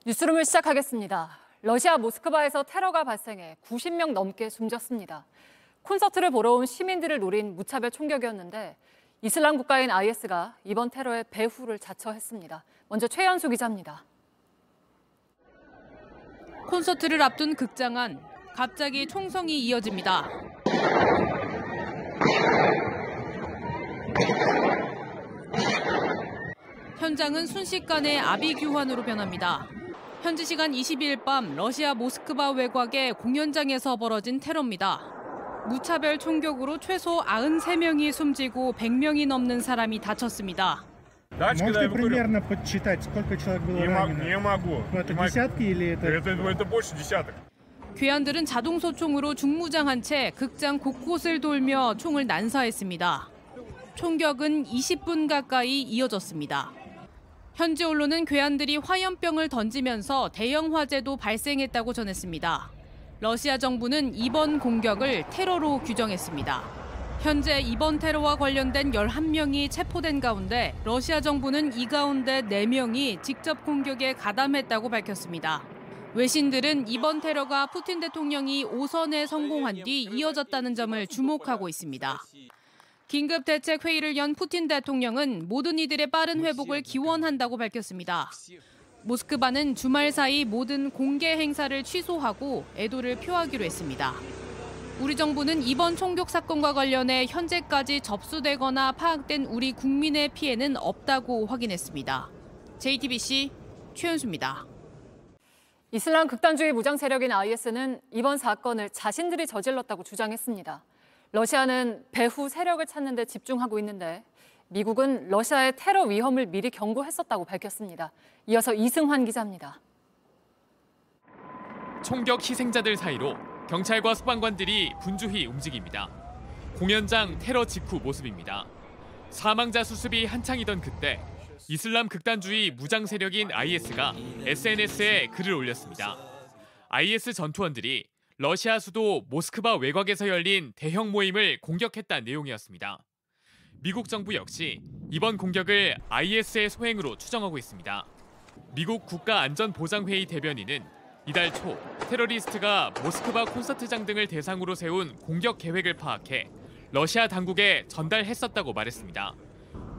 뉴스룸을 시작하겠습니다. 러시아 모스크바에서 테러가 발생해 90명 넘게 숨졌습니다. 콘서트를 보러 온 시민들을 노린 무차별 총격이었는데 이슬람 국가인 IS가 이번 테러의 배후를 자처했습니다. 먼저 최연수 기자입니다. 콘서트를 앞둔 극장 안 갑자기 총성이 이어집니다. 현장은 순식간에 아비규환으로 변합니다. 현지 시간 22일 밤 러시아 모스크바 외곽의 공연장에서 벌어진 테러입니다. 무차별 총격으로 최소 93명이 숨지고 100명이 넘는 사람이 다쳤습니다. Можете примерно подсчитать, сколько человек было ранено? Не могу. Это десятки или это? Это больше десяток. 괴한들은 자동소총으로 중무장한 채 극장 곳곳을 돌며 총을 난사했습니다. 총격은 20분 가까이 이어졌습니다. 현지 언론은 괴한들이 화염병을 던지면서 대형 화재도 발생했다고 전했습니다. 러시아 정부는 이번 공격을 테러로 규정했습니다. 현재 이번 테러와 관련된 11명이 체포된 가운데 러시아 정부는 이 가운데 4명이 직접 공격에 가담했다고 밝혔습니다. 외신들은 이번 테러가 푸틴 대통령이 5선에 성공한 뒤 이어졌다는 점을 주목하고 있습니다. 긴급 대책 회의를 연 푸틴 대통령은 모든 이들의 빠른 회복을 기원한다고 밝혔습니다. 모스크바는 주말 사이 모든 공개 행사를 취소하고 애도를 표하기로 했습니다. 우리 정부는 이번 총격 사건과 관련해 현재까지 접수되거나 파악된 우리 국민의 피해는 없다고 확인했습니다. JTBC 최연수입니다. 이슬람 극단주의 무장 세력인 IS는 이번 사건을 자신들이 저질렀다고 주장했습니다. 러시아는 배후 세력을 찾는 데 집중하고 있는데 미국은 러시아의 테러 위험을 미리 경고했었다고 밝혔습니다. 이어서 이승환 기자입니다. 총격 희생자들 사이로 경찰과 소방관들이 분주히 움직입니다. 공연장 테러 직후 모습입니다. 사망자 수습이 한창이던 그때 이슬람 극단주의 무장 세력인 IS가 SNS에 글을 올렸습니다. IS 전투원들이 러시아 수도 모스크바 외곽에서 열린 대형 모임을 공격했다는 내용이었습니다. 미국 정부 역시 이번 공격을 IS의 소행으로 추정하고 있습니다. 미국 국가안전보장회의 대변인은 이달 초 테러리스트가 모스크바 콘서트장 등을 대상으로 세운 공격 계획을 파악해 러시아 당국에 전달했었다고 말했습니다.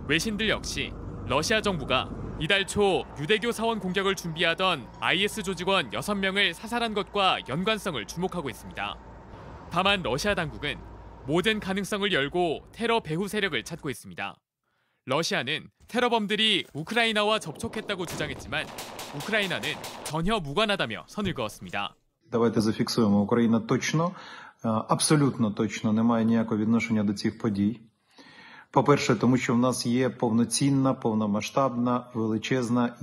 외신들 역시 러시아 정부가 이달 초 유대교 사원 공격을 준비하던 IS 조직원 6명을 사살한 것과 연관성을 주목하고 있습니다. 다만 러시아 당국은 모든 가능성을 열고 테러 배후 세력을 찾고 있습니다. 러시아는 테러범들이 우크라이나와 접촉했다고 주장했지만 우크라이나는 전혀 무관하다며 선을 그었습니다. Давайте зафіксуємо. Україна точно, абсолютно точно не має ніякого відношення до цих подій. По-перше, тому що в нас є повноцінна, повномасштабна, величезна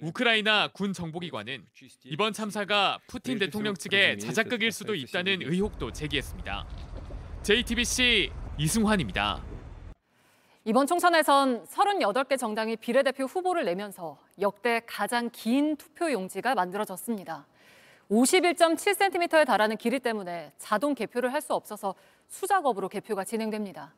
우크라이나 군 정보기관은 이번 참사가 푸틴 대통령 측의 자작극일 수도 있다는 의혹도 제기했습니다. JTBC 이승환입니다. 이번 총선에선 38개 정당이 비례대표 후보를 내면서 역대 가장 긴 투표 용지가 만들어졌습니다. 51.7cm에 달하는 길이 때문에 자동 개표를 할 수 없어서 수작업으로 개표가 진행됩니다.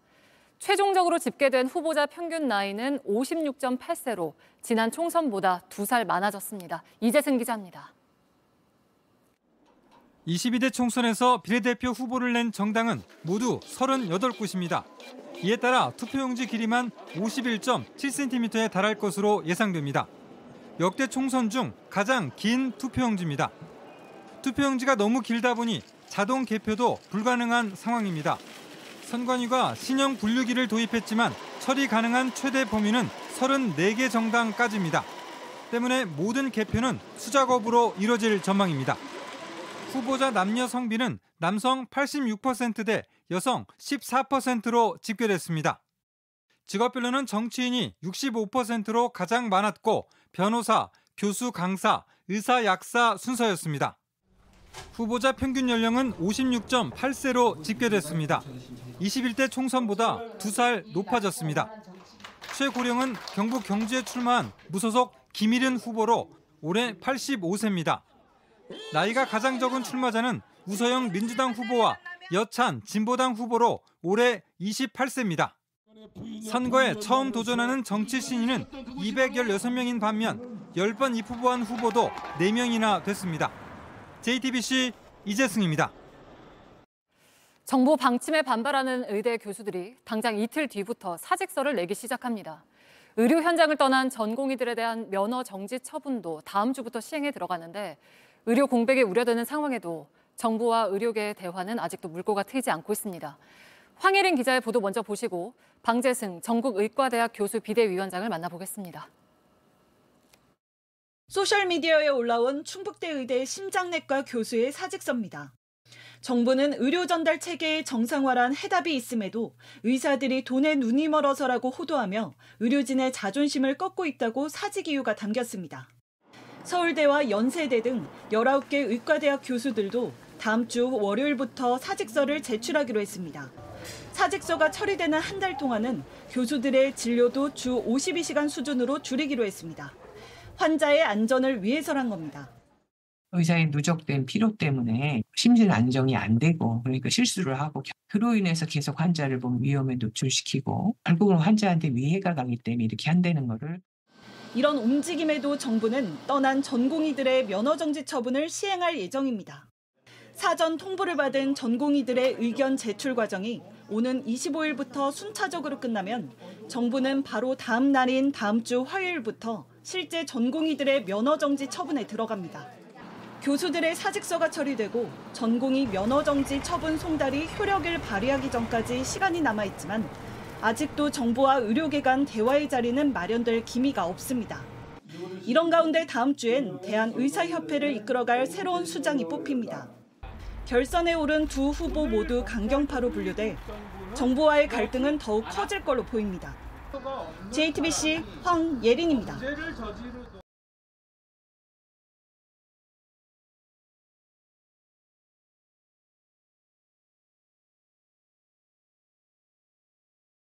최종적으로 집계된 후보자 평균 나이는 56.8세로 지난 총선보다 2살 많아졌습니다. 이재승 기자입니다. 22대 총선에서 비례대표 후보를 낸 정당은 모두 38곳입니다. 이에 따라 투표용지 길이만 51.7cm에 달할 것으로 예상됩니다. 역대 총선 중 가장 긴 투표용지입니다. 투표용지가 너무 길다 보니 자동 개표도 불가능한 상황입니다. 선관위가 신형 분류기를 도입했지만 처리 가능한 최대 범위는 34개 정당까지입니다. 때문에 모든 개표는 수작업으로 이뤄질 전망입니다. 후보자 남녀 성비는 남성 86%대 여성 14%로 집계됐습니다. 직업별로는 정치인이 65%로 가장 많았고 변호사, 교수, 강사, 의사, 약사 순서였습니다. 후보자 평균 연령은 56.8세로 집계됐습니다. 21대 총선보다 2살 높아졌습니다. 최고령은 경북 경주에 출마한 무소속 김일은 후보로 올해 85세입니다. 나이가 가장 적은 출마자는 우서영 민주당 후보와 여찬 진보당 후보로 올해 28세입니다. 선거에 처음 도전하는 정치 신인은 216명인 반면 10번 입후보한 후보도 4명이나 됐습니다. JTBC 이재승입니다. 정부 방침에 반발하는 의대 교수들이 당장 이틀 뒤부터 사직서를 내기 시작합니다. 의료 현장을 떠난 전공의들에 대한 면허 정지 처분도 다음 주부터 시행에 들어가는데 의료 공백이 우려되는 상황에도 정부와 의료계의 대화는 아직도 물꼬가 트이지 않고 있습니다. 황혜린 기자의 보도 먼저 보시고 방재승 전국의과대학 교수 비대위원장을 만나보겠습니다. 소셜미디어에 올라온 충북대 의대 심장내과 교수의 사직서입니다. 정부는 의료 전달 체계의 정상화란 해답이 있음에도 의사들이 돈에 눈이 멀어서라고 호도하며 의료진의 자존심을 꺾고 있다고 사직 이유가 담겼습니다. 서울대와 연세대 등 19개 의과대학 교수들도 다음 주 월요일부터 사직서를 제출하기로 했습니다. 사직서가 처리되는 한 달 동안은 교수들의 진료도 주 52시간 수준으로 줄이기로 했습니다. 환자의 안전을 위해서란 겁니다. 의사의 누적된 피로 때문에 심신 안정이 안 되고 그러니까 실수를 하고 그로 인해서 계속 환자를 위험에 노출시키고 결국은 환자한테 위해가 가기 때문에 이렇게 한다는 거를. 이런 움직임에도 정부는 떠난 전공의들의 면허정지 처분을 시행할 예정입니다. 사전 통보를 받은 전공의들의 의견 제출 과정이 오는 25일부터 순차적으로 끝나면 정부는 바로 다음 날인 다음 주 화요일부터 실제 전공의들의 면허정지 처분에 들어갑니다. 교수들의 사직서가 처리되고 전공의 면허정지 처분 송달이 효력을 발휘하기 전까지 시간이 남아있지만 아직도 정부와 의료계 간 대화의 자리는 마련될 기미가 없습니다. 이런 가운데 다음 주엔 대한의사협회를 이끌어갈 새로운 수장이 뽑힙니다. 결선에 오른 두 후보 모두 강경파로 분류돼 정부와의 갈등은 더욱 커질 걸로 보입니다. JTBC 황예린입니다.